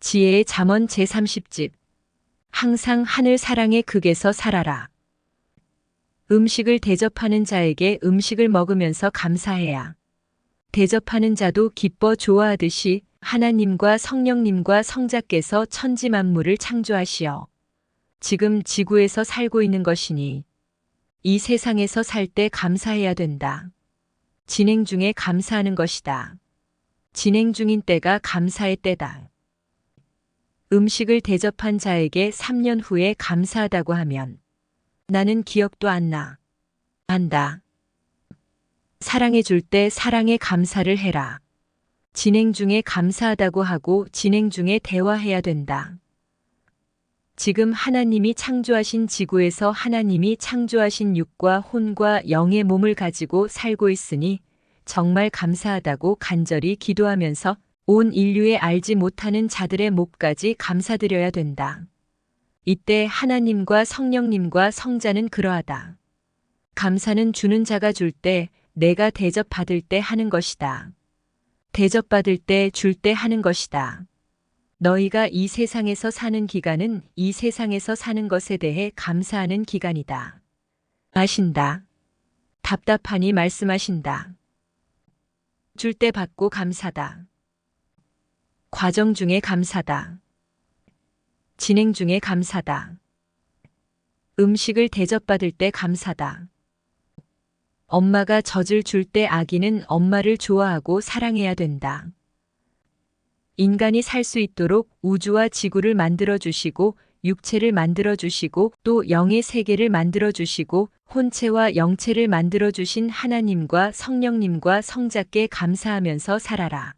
지혜의 잠언 제30집. 항상 하늘 사랑의 극에서 살아라. 음식을 대접하는 자에게 음식을 먹으면서 감사해야 대접하는 자도 기뻐 좋아하듯이 하나님과 성령님과 성자께서 천지 만물을 창조하시어 지금 지구에서 살고 있는 것이니 이 세상에서 살 때 감사해야 된다. 진행 중에 감사하는 것이다. 진행 중인 때가 감사의 때다. 음식을 대접한 자에게 3년 후에 감사하다고 하면 나는 기억도 안 나. 한다. 사랑해 줄 때 사랑에 감사를 해라. 진행 중에 감사하다고 하고 진행 중에 대화해야 된다. 지금 하나님이 창조하신 지구에서 하나님이 창조하신 육과 혼과 영의 몸을 가지고 살고 있으니 정말 감사하다고 간절히 기도하면서 온 인류에 알지 못하는 자들의 몫까지 감사드려야 된다. 이때 하나님과 성령님과 성자는 그러하다. 감사는 주는 자가 줄 때, 내가 대접받을 때 하는 것이다. 대접받을 때 줄 때 하는 것이다. 너희가 이 세상에서 사는 기간은 이 세상에서 사는 것에 대해 감사하는 기간이다. 하신다. 답답하니 말씀하신다. 줄 때 받고 감사다. 과정 중에 감사다. 진행 중에 감사다. 음식을 대접받을 때 감사다. 엄마가 젖을 줄 때 아기는 엄마를 좋아하고 사랑해야 된다. 인간이 살 수 있도록 우주와 지구를 만들어 주시고 육체를 만들어 주시고 또 영의 세계를 만들어 주시고 혼체와 영체를 만들어 주신 하나님과 성령님과 성자께 감사하면서 살아라.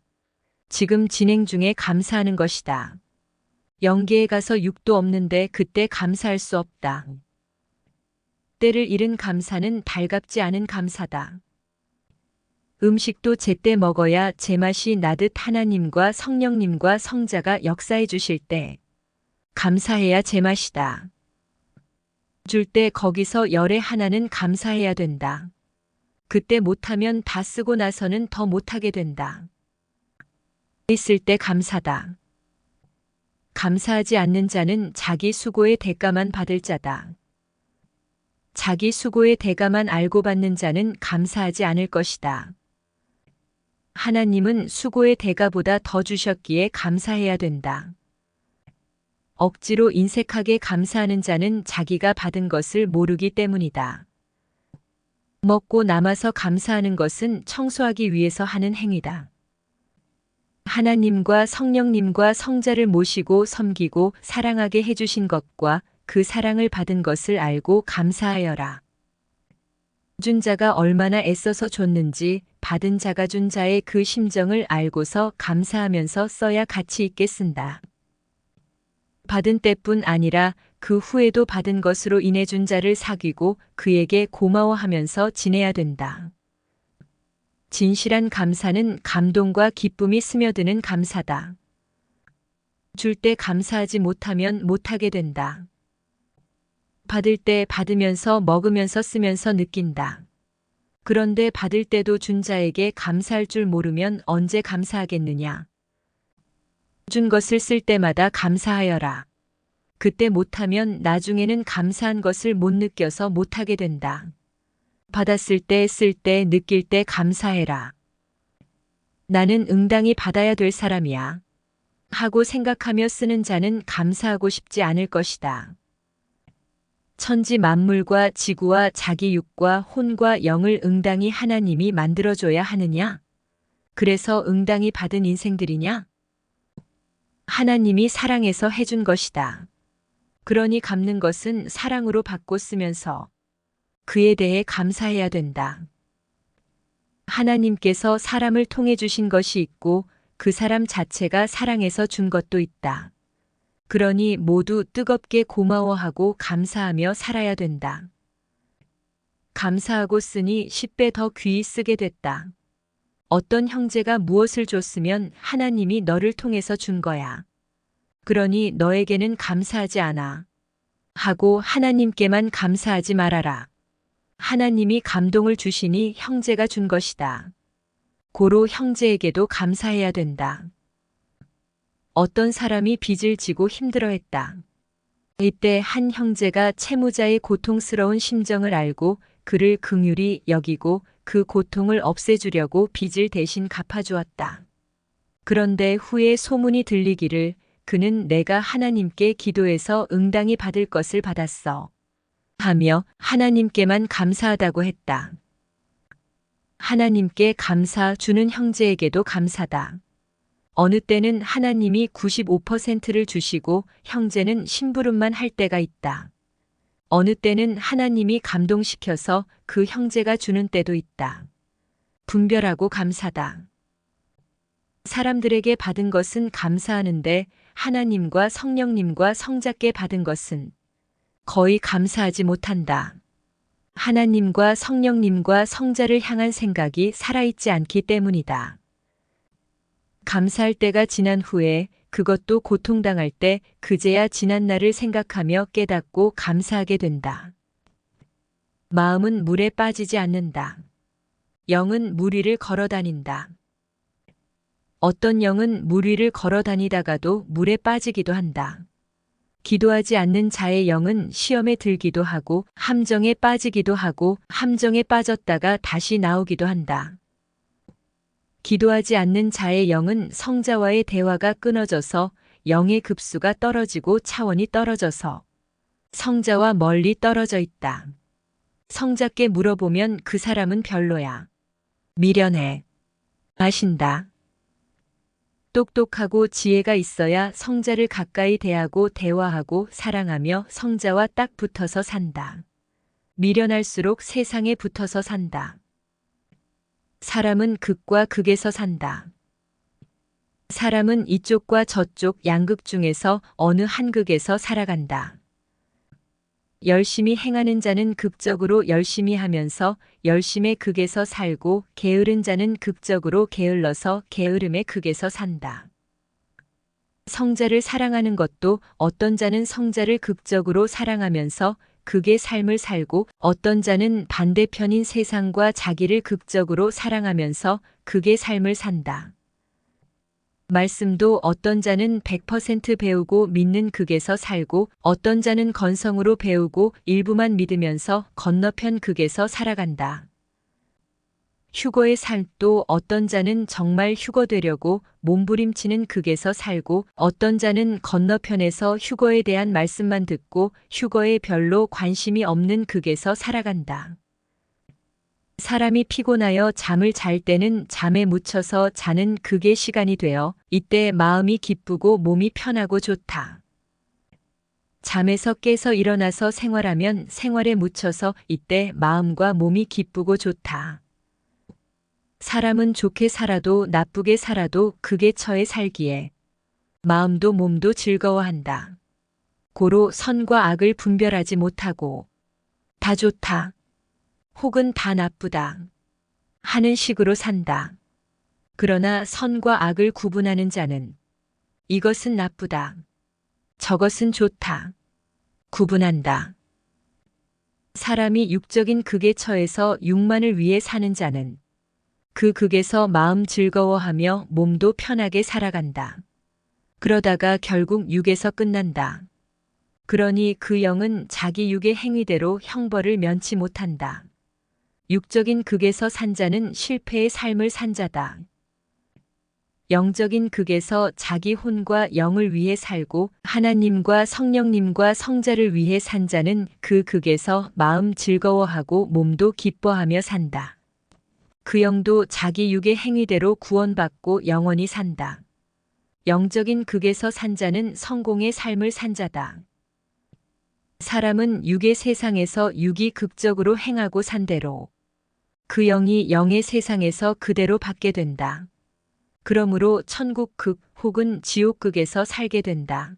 지금 진행 중에 감사하는 것이다. 영계에 가서 육도 없는데 그때 감사할 수 없다. 때를 잃은 감사는 달갑지 않은 감사다. 음식도 제때 먹어야 제맛이 나듯 하나님과 성령님과 성자가 역사해 주실 때 감사해야 제맛이다. 줄 때 거기서 열의 하나는 감사해야 된다. 그때 못하면 다 쓰고 나서는 더 못하게 된다. 있을 때 감사다. 감사하지 않는 자는 자기 수고의 대가만 받을 자다. 자기 수고의 대가만 알고 받는 자는 감사하지 않을 것이다. 하나님은 수고의 대가보다 더 주셨기에 감사해야 된다. 억지로 인색하게 감사하는 자는 자기가 받은 것을 모르기 때문이다. 먹고 남아서 감사하는 것은 청소하기 위해서 하는 행위다. 하나님과 성령님과 성자를 모시고 섬기고 사랑하게 해주신 것과 그 사랑을 받은 것을 알고 감사하여라. 준 자가 얼마나 애써서 줬는지 받은 자가 준 자의 그 심정을 알고서 감사하면서 써야 가치 있게 쓴다. 받은 때뿐 아니라 그 후에도 받은 것으로 인해 준 자를 사귀고 그에게 고마워하면서 지내야 된다. 진실한 감사는 감동과 기쁨이 스며드는 감사다. 줄 때 감사하지 못하면 못하게 된다. 받을 때 받으면서 먹으면서 쓰면서 느낀다. 그런데 받을 때도 준 자에게 감사할 줄 모르면 언제 감사하겠느냐. 준 것을 쓸 때마다 감사하여라. 그때 못하면 나중에는 감사한 것을 못 느껴서 못하게 된다. 받았을 때, 쓸 때, 느낄 때 감사해라. 나는 응당히 받아야 될 사람이야. 하고 생각하며 쓰는 자는 감사하고 싶지 않을 것이다. 천지 만물과 지구와 자기 육과 혼과 영을 응당히 하나님이 만들어줘야 하느냐? 그래서 응당히 받은 인생들이냐? 하나님이 사랑해서 해준 것이다. 그러니 갚는 것은 사랑으로 받고 쓰면서 그에 대해 감사해야 된다. 하나님께서 사람을 통해 주신 것이 있고 그 사람 자체가 사랑해서 준 것도 있다. 그러니 모두 뜨겁게 고마워하고 감사하며 살아야 된다. 감사하고 쓰니 10배 더 귀히 쓰게 됐다. 어떤 형제가 무엇을 줬으면 하나님이 너를 통해서 준 거야. 그러니 너에게는 감사하지 않아. 하고 하나님께만 감사하지 말아라. 하나님이 감동을 주시니 형제가 준 것이다. 고로 형제에게도 감사해야 된다. 어떤 사람이 빚을 지고 힘들어했다. 이때 한 형제가 채무자의 고통스러운 심정을 알고 그를 긍휼히 여기고 그 고통을 없애주려고 빚을 대신 갚아주었다. 그런데 후에 소문이 들리기를 그는 내가 하나님께 기도해서 응당히 받을 것을 받았어 하며 하나님께만 감사하다고 했다. 하나님께 감사 주는 형제에게도 감사다. 어느 때는 하나님이 95%를 주시고 형제는 심부름만 할 때가 있다. 어느 때는 하나님이 감동시켜서 그 형제가 주는 때도 있다. 분별하고 감사다. 사람들에게 받은 것은 감사하는데 하나님과 성령님과 성자께 받은 것은 거의 감사하지 못한다. 하나님과 성령님과 성자를 향한 생각이 살아있지 않기 때문이다. 감사할 때가 지난 후에 그것도 고통당할 때 그제야 지난 날을 생각하며 깨닫고 감사하게 된다. 마음은 물에 빠지지 않는다. 영은 물 위를 걸어 다닌다. 어떤 영은 물 위를 걸어 다니다가도 물에 빠지기도 한다. 기도하지 않는 자의 영은 시험에 들기도 하고 함정에 빠지기도 하고 함정에 빠졌다가 다시 나오기도 한다. 기도하지 않는 자의 영은 성자와의 대화가 끊어져서 영의 급수가 떨어지고 차원이 떨어져서 성자와 멀리 떨어져 있다. 성자께 물어보면 그 사람은 별로야. 미련해. 마신다. 똑똑하고 지혜가 있어야 성자를 가까이 대하고 대화하고 사랑하며 성자와 딱 붙어서 산다. 미련할수록 세상에 붙어서 산다. 사람은 극과 극에서 산다. 사람은 이쪽과 저쪽 양극 중에서 어느 한 극에서 살아간다. 열심히 행하는 자는 극적으로 열심히 하면서 열심의 극에서 살고 게으른 자는 극적으로 게을러서 게으름의 극에서 산다. 성자를 사랑하는 것도 어떤 자는 성자를 극적으로 사랑하면서 극의 삶을 살고 어떤 자는 반대편인 세상과 자기를 극적으로 사랑하면서 극의 삶을 산다. 말씀도 어떤 자는 100% 배우고 믿는 극에서 살고 어떤 자는 건성으로 배우고 일부만 믿으면서 건너편 극에서 살아간다. 휴거의 삶도 어떤 자는 정말 휴거되려고 몸부림치는 극에서 살고 어떤 자는 건너편에서 휴거에 대한 말씀만 듣고 휴거에 별로 관심이 없는 극에서 살아간다. 사람이 피곤하여 잠을 잘 때는 잠에 묻혀서 자는 극의 시간이 되어 이때 마음이 기쁘고 몸이 편하고 좋다. 잠에서 깨서 일어나서 생활하면 생활에 묻혀서 이때 마음과 몸이 기쁘고 좋다. 사람은 좋게 살아도 나쁘게 살아도 극에 처해 살기에 마음도 몸도 즐거워한다. 고로 선과 악을 분별하지 못하고 다 좋다. 혹은 다 나쁘다 하는 식으로 산다. 그러나 선과 악을 구분하는 자는 이것은 나쁘다. 저것은 좋다. 구분한다. 사람이 육적인 극에 처해서 육만을 위해 사는 자는 그 극에서 마음 즐거워하며 몸도 편하게 살아간다. 그러다가 결국 육에서 끝난다. 그러니 그 영은 자기 육의 행위대로 형벌을 면치 못한다. 육적인 극에서 산 자는 실패의 삶을 산 자다. 영적인 극에서 자기 혼과 영을 위해 살고 하나님과 성령님과 성자를 위해 산 자는 그 극에서 마음 즐거워하고 몸도 기뻐하며 산다. 그 영도 자기 육의 행위대로 구원받고 영원히 산다. 영적인 극에서 산 자는 성공의 삶을 산 자다. 사람은 육의 세상에서 육이 극적으로 행하고 산 대로 그 영이 영의 세상에서 그대로 받게 된다. 그러므로 천국 극 혹은 지옥 극에서 살게 된다.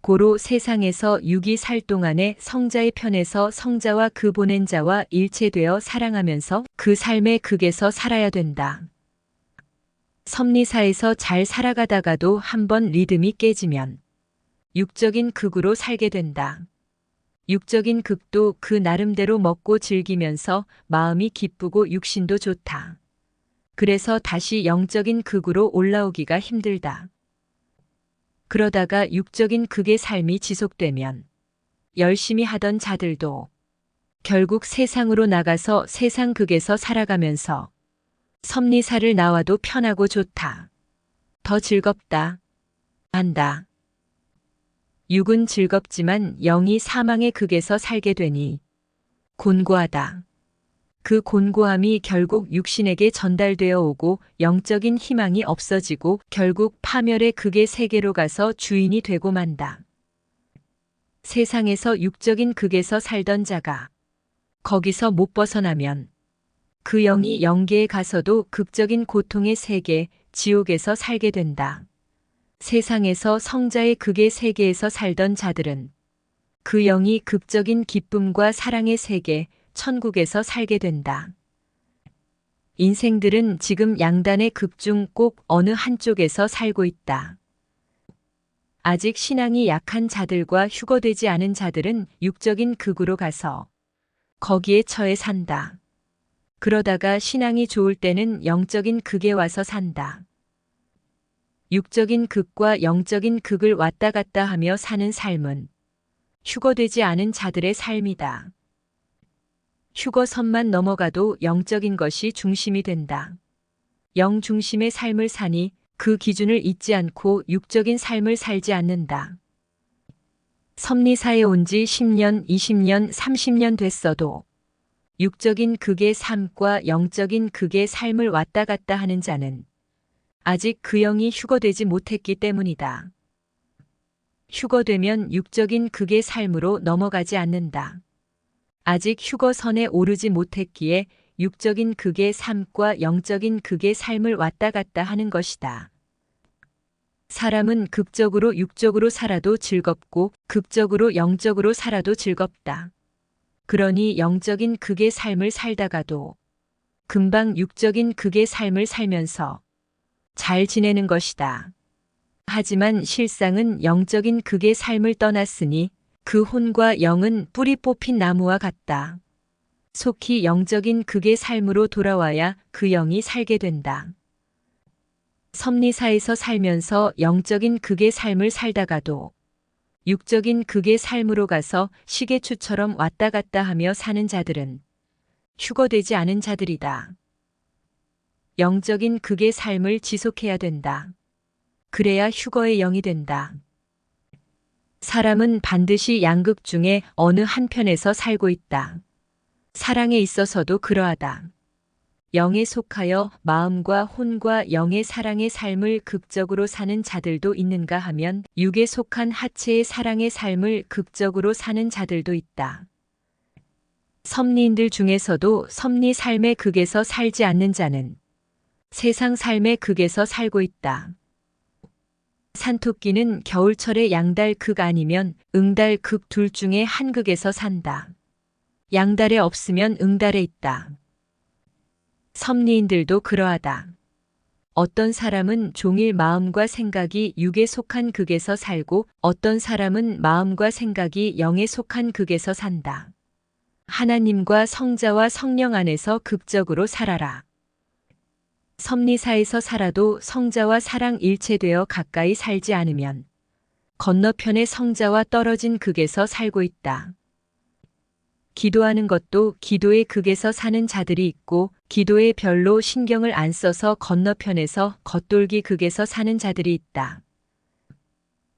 고로 세상에서 육이 살 동안에 성자의 편에서 성자와 그 보낸 자와 일체되어 사랑하면서 그 삶의 극에서 살아야 된다. 섭리사에서 잘 살아가다가도 한번 리듬이 깨지면 육적인 극으로 살게 된다. 육적인 극도 그 나름대로 먹고 즐기면서 마음이 기쁘고 육신도 좋다. 그래서 다시 영적인 극으로 올라오기가 힘들다. 그러다가 육적인 극의 삶이 지속되면 열심히 하던 자들도 결국 세상으로 나가서 세상 극에서 살아가면서 섭리사를 나와도 편하고 좋다. 더 즐겁다. 한다. 육은 즐겁지만 영이 사망의 극에서 살게 되니 곤고하다. 그 곤고함이 결국 육신에게 전달되어 오고 영적인 희망이 없어지고 결국 파멸의 극의 세계로 가서 주인이 되고 만다. 세상에서 육적인 극에서 살던 자가 거기서 못 벗어나면 그 영이 영계에 가서도 극적인 고통의 세계, 지옥에서 살게 된다. 세상에서 성자의 극의 세계에서 살던 자들은 그 영이 극적인 기쁨과 사랑의 세계, 천국에서 살게 된다. 인생들은 지금 양단의 극 중 꼭 어느 한쪽에서 살고 있다. 아직 신앙이 약한 자들과 휴거되지 않은 자들은 육적인 극으로 가서 거기에 처해 산다. 그러다가 신앙이 좋을 때는 영적인 극에 와서 산다. 육적인 극과 영적인 극을 왔다 갔다 하며 사는 삶은 휴거되지 않은 자들의 삶이다. 휴거선만 넘어가도 영적인 것이 중심이 된다. 영 중심의 삶을 사니 그 기준을 잊지 않고 육적인 삶을 살지 않는다. 섭리사에 온 지 10년, 20년, 30년 됐어도 육적인 극의 삶과 영적인 극의 삶을 왔다 갔다 하는 자는 아직 그 영이 휴거되지 못했기 때문이다. 휴거되면 육적인 극의 삶으로 넘어가지 않는다. 아직 휴거선에 오르지 못했기에 육적인 극의 삶과 영적인 극의 삶을 왔다 갔다 하는 것이다. 사람은 극적으로 육적으로 살아도 즐겁고 극적으로 영적으로 살아도 즐겁다. 그러니 영적인 극의 삶을 살다가도 금방 육적인 극의 삶을 살면서 잘 지내는 것이다. 하지만 실상은 영적인 극의 삶을 떠났으니 그 혼과 영은 뿌리 뽑힌 나무와 같다. 속히 영적인 극의 삶으로 돌아와야 그 영이 살게 된다. 섭리사에서 살면서 영적인 극의 삶을 살다가도 육적인 극의 삶으로 가서 시계추처럼 왔다 갔다 하며 사는 자들은 휴거되지 않은 자들이다. 영적인 극의 삶을 지속해야 된다. 그래야 휴거의 영이 된다. 사람은 반드시 양극 중에 어느 한편에서 살고 있다. 사랑에 있어서도 그러하다. 영에 속하여 마음과 혼과 영의 사랑의 삶을 극적으로 사는 자들도 있는가 하면 육에 속한 하체의 사랑의 삶을 극적으로 사는 자들도 있다. 섭리인들 중에서도 섭리 삶의 극에서 살지 않는 자는 세상 삶의 극에서 살고 있다. 산토끼는 겨울철에 양달 극 아니면 응달 극 둘 중에 한 극에서 산다. 양달에 없으면 응달에 있다. 섭리인들도 그러하다. 어떤 사람은 종일 마음과 생각이 육에 속한 극에서 살고 어떤 사람은 마음과 생각이 영에 속한 극에서 산다. 하나님과 성자와 성령 안에서 극적으로 살아라. 섭리사에서 살아도 성자와 사랑 일체되어 가까이 살지 않으면 건너편의 성자와 떨어진 극에서 살고 있다. 기도하는 것도 기도의 극에서 사는 자들이 있고 기도에 별로 신경을 안 써서 건너편에서 겉돌기 극에서 사는 자들이 있다.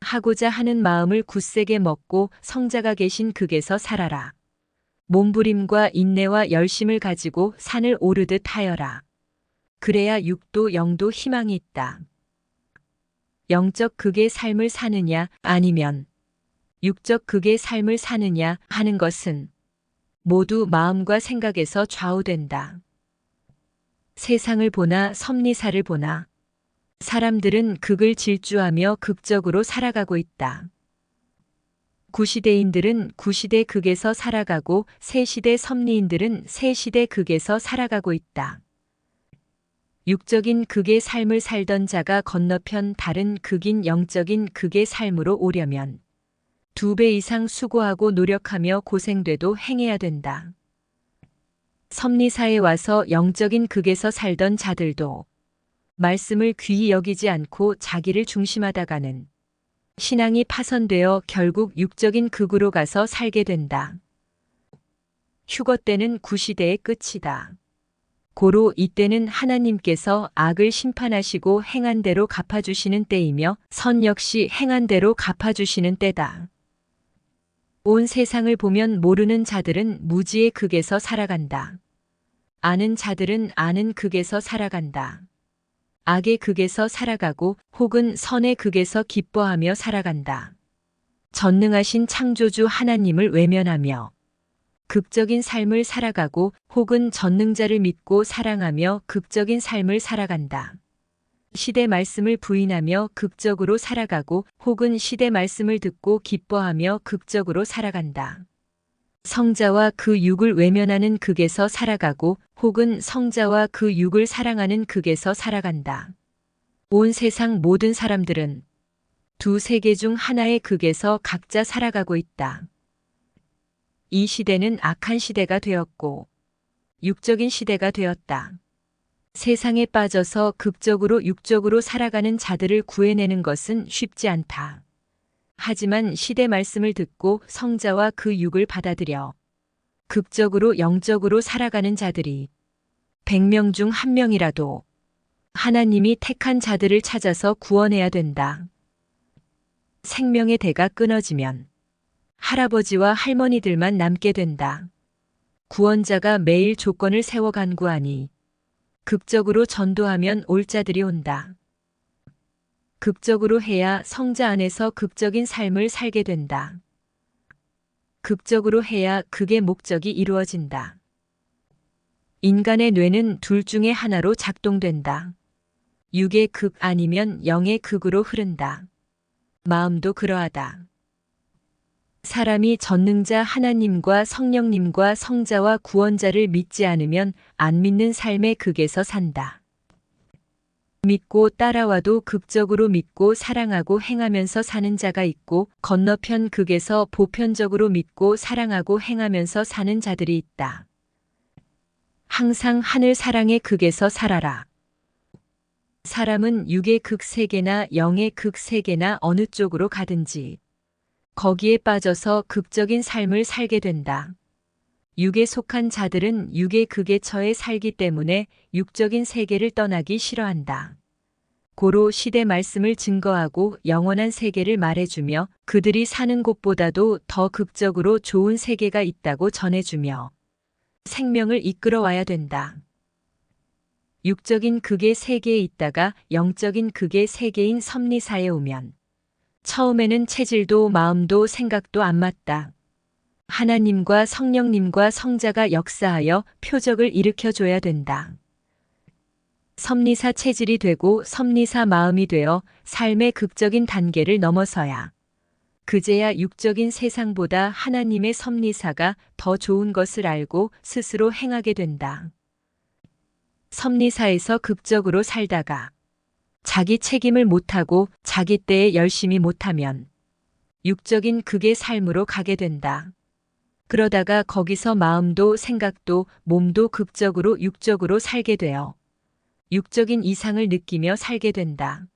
하고자 하는 마음을 굳세게 먹고 성자가 계신 극에서 살아라. 몸부림과 인내와 열심을 가지고 산을 오르듯 하여라. 그래야 육도 영도 희망이 있다. 영적 극의 삶을 사느냐 아니면 육적 극의 삶을 사느냐 하는 것은 모두 마음과 생각에서 좌우된다. 세상을 보나 섭리사를 보나 사람들은 극을 질주하며 극적으로 살아가고 있다. 구시대인들은 구시대 극에서 살아가고 새시대 섭리인들은 새시대 극에서 살아가고 있다. 육적인 극의 삶을 살던 자가 건너편 다른 극인 영적인 극의 삶으로 오려면 2배 이상 수고하고 노력하며 고생돼도 행해야 된다. 섭리사에 와서 영적인 극에서 살던 자들도 말씀을 귀히 여기지 않고 자기를 중심하다가는 신앙이 파손되어 결국 육적인 극으로 가서 살게 된다. 휴거 때는 구시대의 끝이다. 고로 이때는 하나님께서 악을 심판하시고 행한 대로 갚아주시는 때이며 선 역시 행한 대로 갚아주시는 때다. 온 세상을 보면 모르는 자들은 무지의 극에서 살아간다. 아는 자들은 아는 극에서 살아간다. 악의 극에서 살아가고 혹은 선의 극에서 기뻐하며 살아간다. 전능하신 창조주 하나님을 외면하며 극적인 삶을 살아가고 혹은 전능자를 믿고 사랑하며 극적인 삶을 살아간다. 시대 말씀을 부인하며 극적으로 살아가고 혹은 시대 말씀을 듣고 기뻐하며 극적으로 살아간다. 성자와 그 육을 외면하는 극에서 살아가고 혹은 성자와 그 육을 사랑하는 극에서 살아간다. 온 세상 모든 사람들은 두 세계 중 하나의 극에서 각자 살아가고 있다. 이 시대는 악한 시대가 되었고 육적인 시대가 되었다. 세상에 빠져서 극적으로 육적으로 살아가는 자들을 구해내는 것은 쉽지 않다. 하지만 시대 말씀을 듣고 성자와 그 육을 받아들여 극적으로 영적으로 살아가는 자들이 100명 중 1명이라도 하나님이 택한 자들을 찾아서 구원해야 된다. 생명의 대가 끊어지면 할아버지와 할머니들만 남게 된다. 구원자가 매일 조건을 세워 간구하니 극적으로 전도하면 올 자들이 온다. 극적으로 해야 성자 안에서 극적인 삶을 살게 된다. 극적으로 해야 극의 목적이 이루어진다. 인간의 뇌는 둘 중에 하나로 작동된다. 육의 극 아니면 영의 극으로 흐른다. 마음도 그러하다. 사람이 전능자 하나님과 성령님과 성자와 구원자를 믿지 않으면 안 믿는 삶의 극에서 산다. 믿고 따라와도 극적으로 믿고 사랑하고 행하면서 사는 자가 있고 건너편 극에서 보편적으로 믿고 사랑하고 행하면서 사는 자들이 있다. 항상 하늘 사랑의 극에서 살아라. 사람은 육의 극 세계나 영의 극 세계나 어느 쪽으로 가든지 거기에 빠져서 극적인 삶을 살게 된다. 육에 속한 자들은 육의 극에 처해 살기 때문에 육적인 세계를 떠나기 싫어한다. 고로 시대 말씀을 증거하고 영원한 세계를 말해주며 그들이 사는 곳보다도 더 극적으로 좋은 세계가 있다고 전해주며 생명을 이끌어와야 된다. 육적인 극의 세계에 있다가 영적인 극의 세계인 섭리사에 오면 처음에는 체질도 마음도 생각도 안 맞다. 하나님과 성령님과 성자가 역사하여 표적을 일으켜줘야 된다. 섭리사 체질이 되고 섭리사 마음이 되어 삶의 극적인 단계를 넘어서야 그제야 육적인 세상보다 하나님의 섭리사가 더 좋은 것을 알고 스스로 행하게 된다. 섭리사에서 극적으로 살다가 자기 책임을 못하고 자기 때에 열심히 못하면 육적인 극의 삶으로 가게 된다. 그러다가 거기서 마음도 생각도 몸도 극적으로 육적으로 살게 되어 육적인 이상을 느끼며 살게 된다.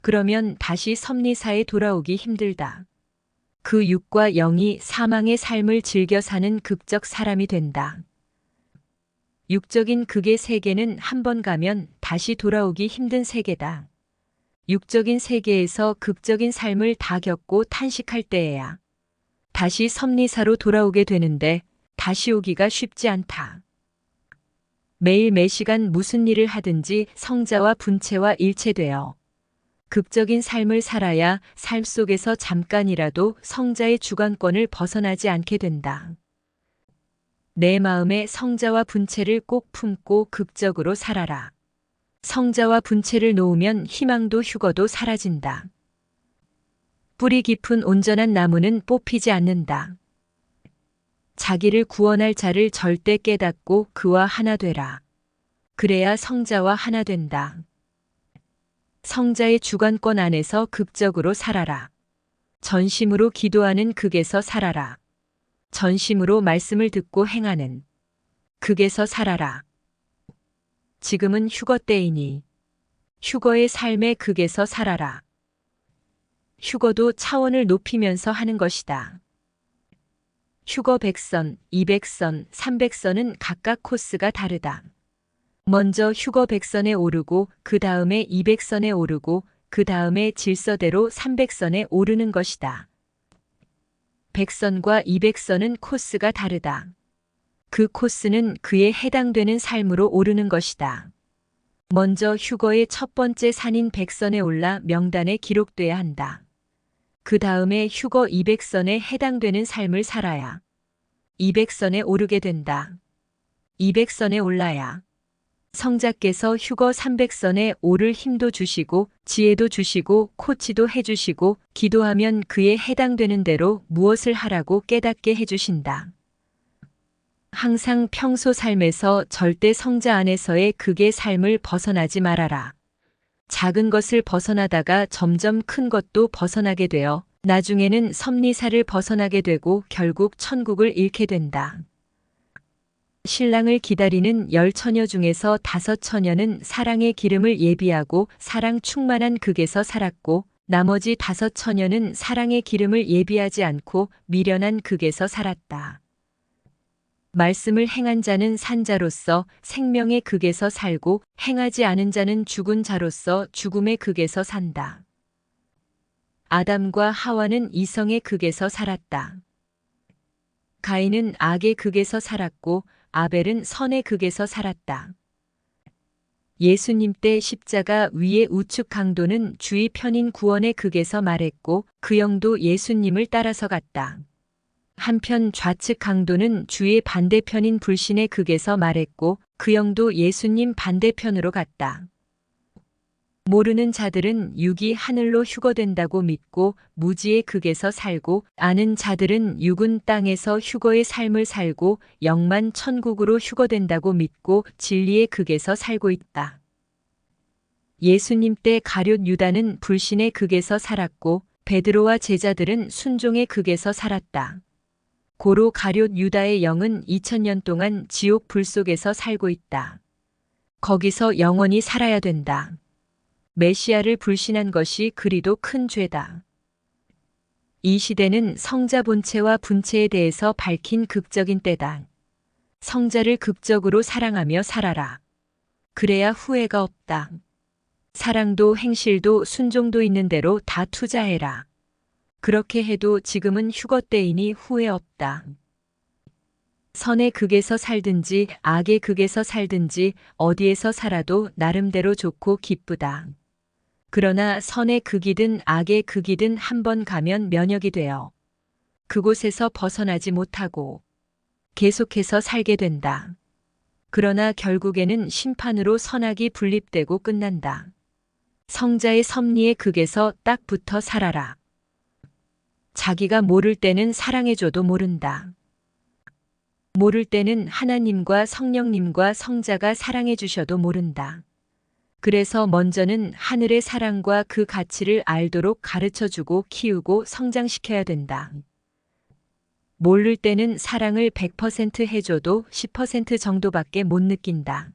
그러면 다시 섭리사에 돌아오기 힘들다. 그 육과 영이 사망의 삶을 즐겨 사는 극적 사람이 된다. 육적인 극의 세계는 한 번 가면 다시 돌아오기 힘든 세계다. 육적인 세계에서 극적인 삶을 다 겪고 탄식할 때에야 다시 섭리사로 돌아오게 되는데 다시 오기가 쉽지 않다. 매일 매시간 무슨 일을 하든지 성자와 분체와 일체되어 극적인 삶을 살아야 삶 속에서 잠깐이라도 성자의 주관권을 벗어나지 않게 된다. 내 마음에 성자와 분체를 꼭 품고 극적으로 살아라. 성자와 분체를 놓으면 희망도 휴거도 사라진다. 뿌리 깊은 온전한 나무는 뽑히지 않는다. 자기를 구원할 자를 절대 깨닫고 그와 하나 되라. 그래야 성자와 하나 된다. 성자의 주관권 안에서 극적으로 살아라. 전심으로 기도하는 극에서 살아라. 전심으로 말씀을 듣고 행하는 극에서 살아라. 지금은 휴거 때이니 휴거의 삶의 극에서 살아라. 휴거도 차원을 높이면서 하는 것이다. 휴거 100선, 200선, 300선은 각각 코스가 다르다. 먼저 휴거 100선에 오르고 그 다음에 200선에 오르고 그 다음에 질서대로 300선에 오르는 것이다. 100선과 200선은 코스가 다르다. 그 코스는 그에 해당되는 삶으로 오르는 것이다. 먼저 휴거의 첫 번째 산인 100선에 올라 명단에 기록돼야 한다. 그 다음에 휴거 200선에 해당되는 삶을 살아야 200선에 오르게 된다. 200선에 올라야 성자께서 휴거 300선에 오를 힘도 주시고 지혜도 주시고 코치도 해주시고 기도하면 그에 해당되는 대로 무엇을 하라고 깨닫게 해주신다. 항상 평소 삶에서 절대 성자 안에서의 극의 삶을 벗어나지 말아라. 작은 것을 벗어나다가 점점 큰 것도 벗어나게 되어 나중에는 섭리사를 벗어나게 되고 결국 천국을 잃게 된다. 신랑을 기다리는 10처녀 중에서 5처녀는 사랑의 기름을 예비하고 사랑 충만한 극에서 살았고 나머지 5처녀는 사랑의 기름을 예비하지 않고 미련한 극에서 살았다. 말씀을 행한 자는 산 자로서 생명의 극에서 살고 행하지 않은 자는 죽은 자로서 죽음의 극에서 산다. 아담과 하와는 이성의 극에서 살았다. 가인은 악의 극에서 살았고 아벨은 선의 극에서 살았다. 예수님 때 십자가 위의 우측 강도는 주의 편인 구원의 극에서 말했고 그 영도 예수님을 따라서 갔다. 한편 좌측 강도는 주의 반대편인 불신의 극에서 말했고 그 영도 예수님 반대편으로 갔다. 모르는 자들은 육이 하늘로 휴거된다고 믿고 무지의 극에서 살고 아는 자들은 육은 땅에서 휴거의 삶을 살고 영만 천국으로 휴거된다고 믿고 진리의 극에서 살고 있다. 예수님 때 가룟 유다는 불신의 극에서 살았고 베드로와 제자들은 순종의 극에서 살았다. 고로 가룟 유다의 영은 2000년 동안 지옥 불 속에서 살고 있다. 거기서 영원히 살아야 된다. 메시아를 불신한 것이 그리도 큰 죄다. 이 시대는 성자 본체와 분체에 대해서 밝힌 극적인 때다. 성자를 극적으로 사랑하며 살아라. 그래야 후회가 없다. 사랑도 행실도 순종도 있는 대로 다 투자해라. 그렇게 해도 지금은 휴거 때이니 후회 없다. 선의 극에서 살든지 악의 극에서 살든지 어디에서 살아도 나름대로 좋고 기쁘다. 그러나 선의 극이든 악의 극이든 한 번 가면 면역이 되어 그곳에서 벗어나지 못하고 계속해서 살게 된다. 그러나 결국에는 심판으로 선악이 분립되고 끝난다. 성자의 섭리의 극에서 딱 붙어 살아라. 자기가 모를 때는 사랑해줘도 모른다. 모를 때는 하나님과 성령님과 성자가 사랑해 주셔도 모른다. 그래서 먼저는 하늘의 사랑과 그 가치를 알도록 가르쳐주고 키우고 성장시켜야 된다. 모를 때는 사랑을 100% 해줘도 10% 정도밖에 못 느낀다.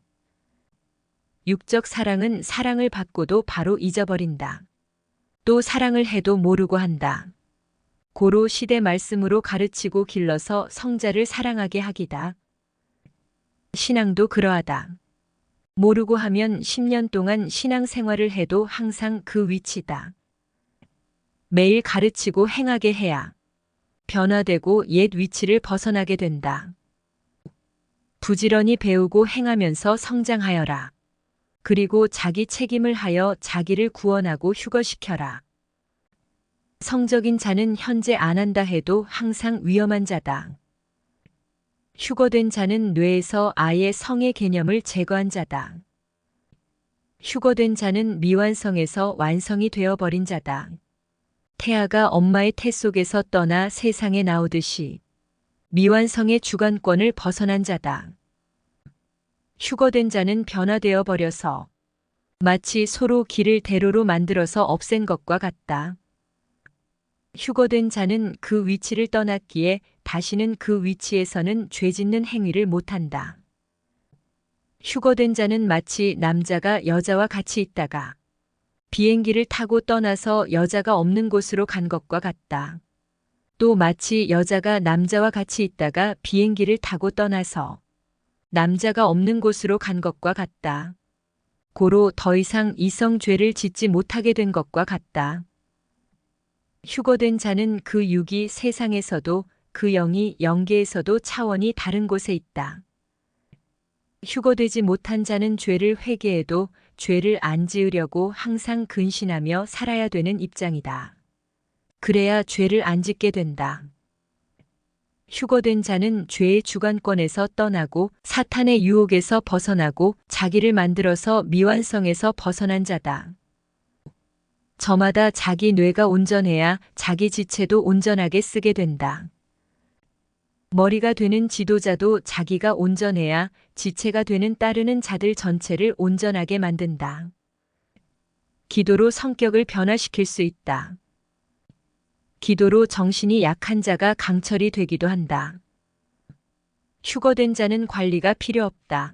육적 사랑은 사랑을 받고도 바로 잊어버린다. 또 사랑을 해도 모르고 한다. 고로 시대 말씀으로 가르치고 길러서 성자를 사랑하게 하기다. 신앙도 그러하다. 모르고 하면 10년 동안 신앙생활을 해도 항상 그 위치다. 매일 가르치고 행하게 해야 변화되고 옛 위치를 벗어나게 된다. 부지런히 배우고 행하면서 성장하여라. 그리고 자기 책임을 하여 자기를 구원하고 휴거시켜라. 성적인 자는 현재 안 한다 해도 항상 위험한 자다. 휴거된 자는 뇌에서 아예 성의 개념을 제거한 자다. 휴거된 자는 미완성에서 완성이 되어버린 자다. 태아가 엄마의 태 속에서 떠나 세상에 나오듯이 미완성의 주관권을 벗어난 자다. 휴거된 자는 변화되어 버려서 마치 소로 길을 대로로 만들어서 없앤 것과 같다. 휴거된 자는 그 위치를 떠났기에 다시는 그 위치에서는 죄 짓는 행위를 못한다. 휴거된 자는 마치 남자가 여자와 같이 있다가 비행기를 타고 떠나서 여자가 없는 곳으로 간 것과 같다. 또 마치 여자가 남자와 같이 있다가 비행기를 타고 떠나서 남자가 없는 곳으로 간 것과 같다. 고로 더 이상 이성죄를 짓지 못하게 된 것과 같다. 휴거된 자는 그 육이 세상에서도 그 영이 영계에서도 차원이 다른 곳에 있다. 휴거되지 못한 자는 죄를 회개해도 죄를 안 지으려고 항상 근신하며 살아야 되는 입장이다. 그래야 죄를 안 짓게 된다. 휴거된 자는 죄의 주관권에서 떠나고 사탄의 유혹에서 벗어나고 자기를 만들어서 미완성에서 벗어난 자다. 저마다 자기 뇌가 온전해야 자기 지체도 온전하게 쓰게 된다. 머리가 되는 지도자도 자기가 온전해야 지체가 되는 따르는 자들 전체를 온전하게 만든다. 기도로 성격을 변화시킬 수 있다. 기도로 정신이 약한 자가 강철이 되기도 한다. 휴거된 자는 관리가 필요 없다.